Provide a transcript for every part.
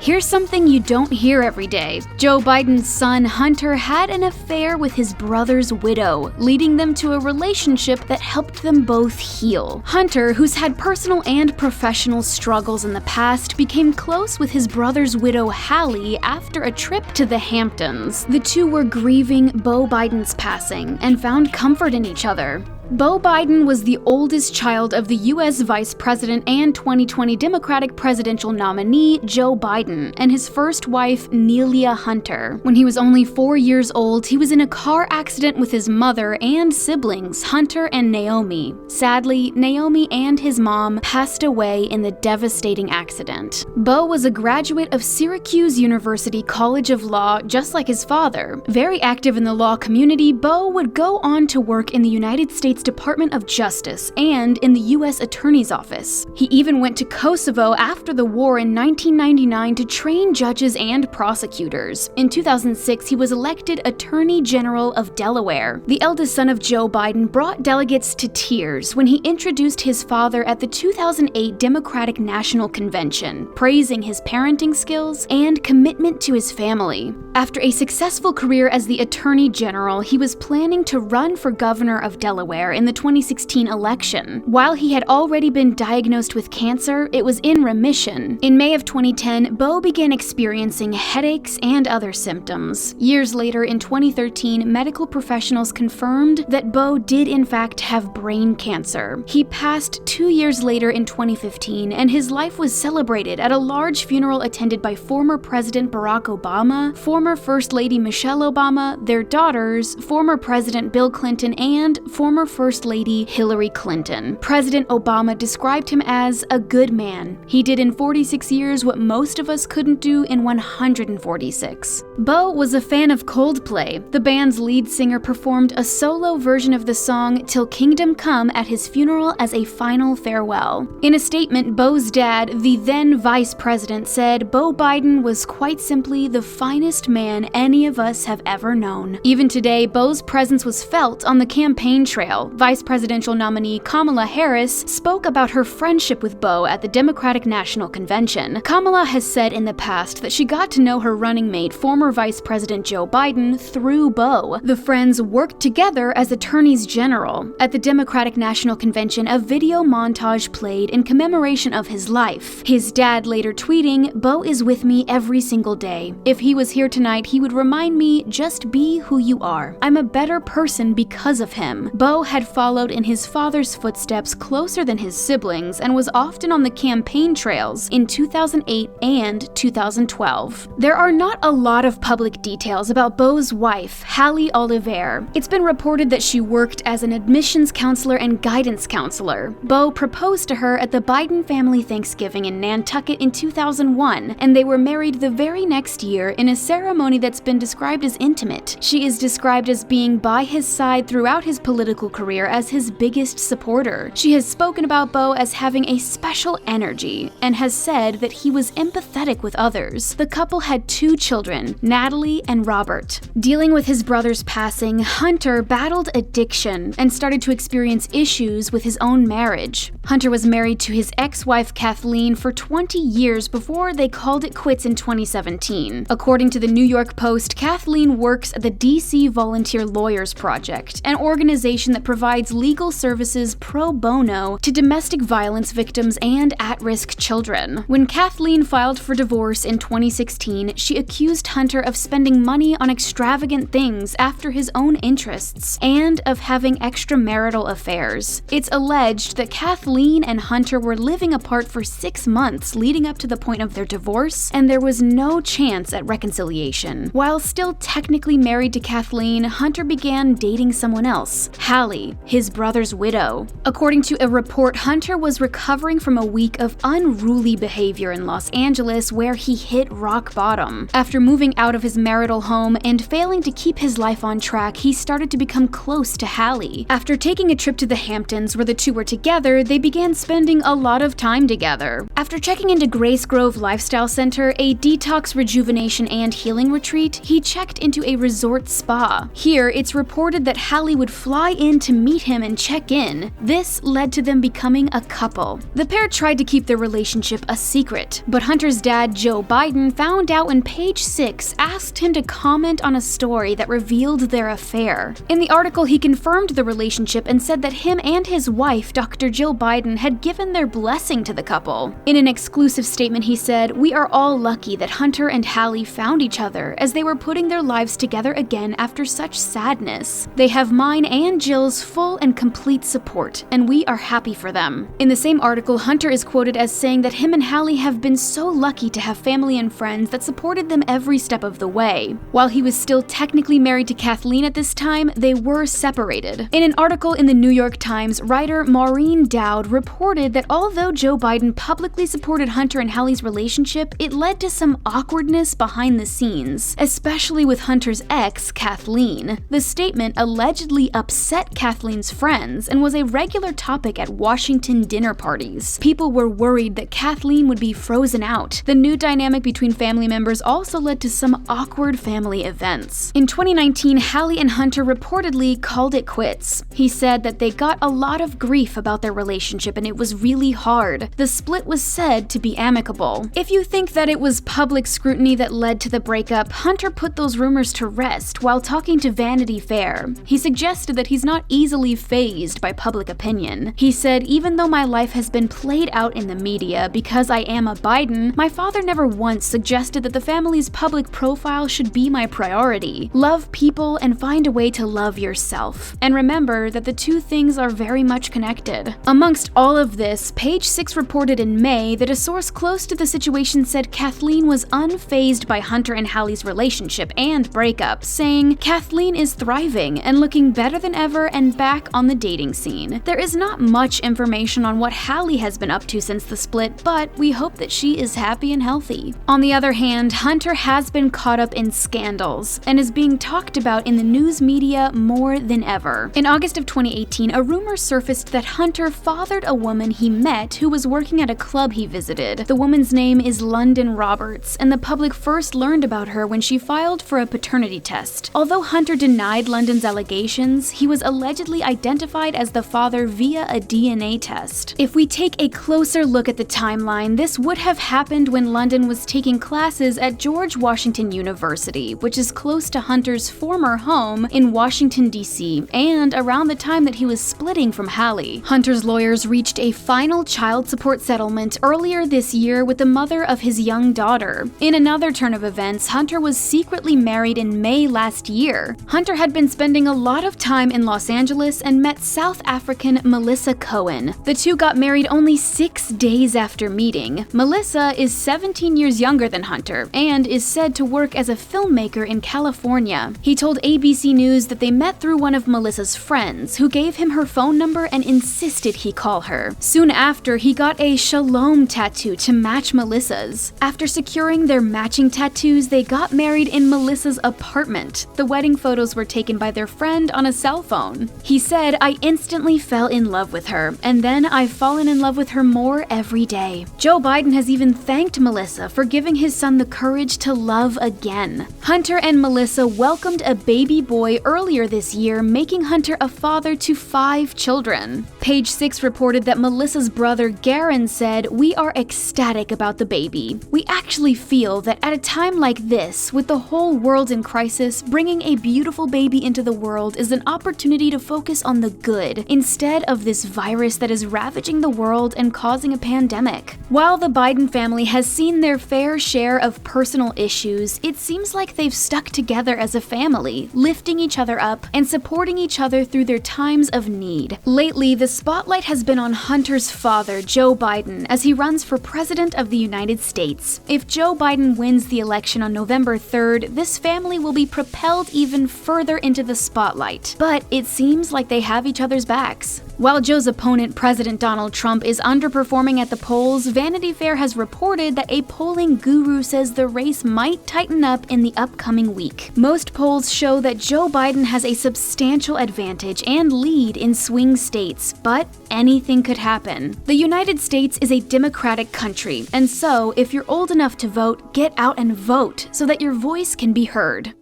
Here's something you don't hear every day. Joe Biden's son, Hunter, had an affair with his brother's widow, leading them to a relationship that helped them both heal. Hunter, who's had personal and professional struggles in the past, became close with his brother's widow, Hallie, after a trip to the Hamptons. The two were grieving Beau Biden's passing and found comfort in each other. Beau Biden was the oldest child of the U.S. Vice President and 2020 Democratic presidential nominee Joe Biden and his first wife, Nelia Hunter. When he was only 4 years old, he was in a car accident with his mother and siblings, Hunter and Naomi. Sadly, Naomi and his mom passed away in the devastating accident. Beau was a graduate of Syracuse University College of Law, just like his father. Very active in the law community, Beau would go on to work in the United States Department of Justice and in the U.S. Attorney's Office. He even went to Kosovo after the war in 1999 to train judges and prosecutors. In 2006, he was elected Attorney General of Delaware. The eldest son of Joe Biden brought delegates to tears when he introduced his father at the 2008 Democratic National Convention, praising his parenting skills and commitment to his family. After a successful career as the Attorney General, he was planning to run for governor of Delaware in the 2016 election. While he had already been diagnosed with cancer, it was in remission. In May of 2010, Beau began experiencing headaches and other symptoms. Years later, in 2013, medical professionals confirmed that Beau did in fact have brain cancer. He passed 2 years later in 2015, and his life was celebrated at a large funeral attended by former President Barack Obama, former First Lady Michelle Obama, their daughters, former President Bill Clinton, and former First Lady Hillary Clinton. President Obama described him as a good man. He did in 46 years what most of us couldn't do in 146. Beau was a fan of Coldplay. The band's lead singer performed a solo version of the song Till Kingdom Come at his funeral as a final farewell. In a statement, Beau's dad, the then vice president, said Beau Biden was quite simply the finest man any of us have ever known. Even today, Beau's presence was felt on the campaign trail. Vice presidential nominee Kamala Harris spoke about her friendship with Beau at the Democratic National Convention. Kamala has said in the past that she got to know her running mate, former Vice President Joe Biden, through Beau. The friends worked together as attorneys general. At the Democratic National Convention, a video montage played in commemoration of his life. His dad later tweeting, "Beau is with me every single day. If he was here tonight, he would remind me, just be who you are. I'm a better person because of him." Beau had followed in his father's footsteps closer than his siblings and was often on the campaign trails in 2008 and 2012. There are not a lot of public details about Beau's wife, Hallie Oliver. It's been reported that she worked as an admissions counselor and guidance counselor. Beau proposed to her at the Biden family Thanksgiving in Nantucket in 2001, and they were married the very next year in a ceremony that's been described as intimate. She is described as being by his side throughout his political career as his biggest supporter. She has spoken about Beau as having a special energy and has said that he was empathetic with others. The couple had 2 children, Natalie and Robert. Dealing with his brother's passing, Hunter battled addiction and started to experience issues with his own marriage. Hunter was married to his ex-wife Kathleen for 20 years before they called it quits in 2017. According to the New York Post, Kathleen works at the DC Volunteer Lawyers Project, an organization that provides legal services pro bono to domestic violence victims and at-risk children. When Kathleen filed for divorce in 2016, she accused Hunter of spending money on extravagant things after his own interests and of having extramarital affairs. It's alleged that Kathleen and Hunter were living apart for 6 months leading up to the point of their divorce, and there was no chance at reconciliation. While still technically married to Kathleen, Hunter began dating someone else, Hallie, his brother's widow. According to a report, Hunter was recovering from a week of unruly behavior in Los Angeles where he hit rock bottom. After moving out of his marital home and failing to keep his life on track, he started to become close to Hallie. After taking a trip to the Hamptons where the two were together, they began spending a lot of time together. After checking into Grace Grove Lifestyle Center, a detox, rejuvenation, and healing retreat, he checked into a resort spa. Here, it's reported that Hallie would fly in to to meet him and check in. This led to them becoming a couple. The pair tried to keep their relationship a secret, but Hunter's dad, Joe Biden, found out when Page 6 asked him to comment on a story that revealed their affair. In the article, he confirmed the relationship and said that him and his wife, Dr. Jill Biden, had given their blessing to the couple. In an exclusive statement, he said, "We are all lucky that Hunter and Hallie found each other as they were putting their lives together again after such sadness. They have mine and Jill's full and complete support, and we are happy for them." In the same article, Hunter is quoted as saying that him and Hallie have been so lucky to have family and friends that supported them every step of the way. While he was still technically married to Kathleen at this time, they were separated. In an article in the New York Times, writer Maureen Dowd reported that although Joe Biden publicly supported Hunter and Hallie's relationship, it led to some awkwardness behind the scenes, especially with Hunter's ex, Kathleen. The statement allegedly upset Kathleen's friends and was a regular topic at Washington dinner parties. People were worried that Kathleen would be frozen out. The new dynamic between family members also led to some awkward family events. In 2019, Hallie and Hunter reportedly called it quits. He said that they got a lot of grief about their relationship and it was really hard. The split was said to be amicable. If you think that it was public scrutiny that led to the breakup, Hunter put those rumors to rest while talking to Vanity Fair. He suggested that he's not easily fazed by public opinion. He said, "Even though my life has been played out in the media because I am a Biden, my father never once suggested that the family's public profile should be my priority. Love people and find a way to love yourself. And remember that the two things are very much connected." Amongst all of this, Page 6 reported in May that a source close to the situation said Kathleen was unfazed by Hunter and Hallie's relationship and breakup, saying, "Kathleen is thriving and looking better than ever and back on the dating scene. There is not much information on what Hallie has been up to since the split, but we hope that she is happy and healthy." On the other hand, Hunter has been caught up in scandals and is being talked about in the news media more than ever. In August of 2018, a rumor surfaced that Hunter fathered a woman he met who was working at a club he visited. The woman's name is London Roberts, and the public first learned about her when she filed for a paternity test. Although Hunter denied London's allegations, he was allegedly identified as the father via a DNA test. If we take a closer look at the timeline, this would have happened when London was taking classes at George Washington University, which is close to Hunter's former home in Washington, D.C., and around the time that he was splitting from Hallie. Hunter's lawyers reached a final child support settlement earlier this year with the mother of his young daughter. In another turn of events, Hunter was secretly married in May last year. Hunter had been spending a lot of time in Los Angeles and met South African Melissa Cohen. The two got married only 6 days after meeting. Melissa is 17 years younger than Hunter and is said to work as a filmmaker in California. He told ABC News that they met through one of Melissa's friends, who gave him her phone number and insisted he call her. Soon after, he got a Shalom tattoo to match Melissa's. After securing their matching tattoos, they got married in Melissa's apartment. The wedding photos were taken by their friend on a cell phone. He said, "I instantly fell in love with her, and then I've fallen in love with her more every day." Joe Biden has even thanked Melissa for giving his son the courage to love again. Hunter and Melissa welcomed a baby boy earlier this year, making Hunter a father to 5 children. Page 6 reported that Melissa's brother Garen said, "We are ecstatic about the baby. We actually feel that at a time like this, with the whole world in crisis, bringing a beautiful baby into the world is an opportunity to focus on the good, instead of this virus that is ravaging the world and causing a pandemic." While the Biden family has seen their fair share of personal issues, it seems like they've stuck together as a family, lifting each other up and supporting each other through their times of need. Lately, the spotlight has been on Hunter's father, Joe Biden, as he runs for president of the United States. If Joe Biden wins the election on November 3rd, this family will be propelled even further into the spotlight. But it seems like they have each other's backs. While Joe's opponent, President Donald Trump, is underperforming at the polls, Vanity Fair has reported that a polling guru says the race might tighten up in the upcoming week. Most polls show that Joe Biden has a substantial advantage and lead in swing states, but anything could happen. The United States is a democratic country, and so if you're old enough to vote, get out and vote so that your voice can be heard.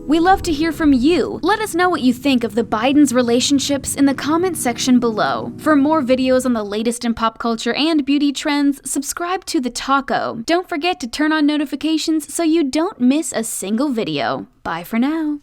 We love to hear from you. Let us know what you think of the Bidens' relationships in the comment section below. For more videos on the latest in pop culture and beauty trends, subscribe to The Taco. Don't forget to turn on notifications so you don't miss a single video. Bye for now.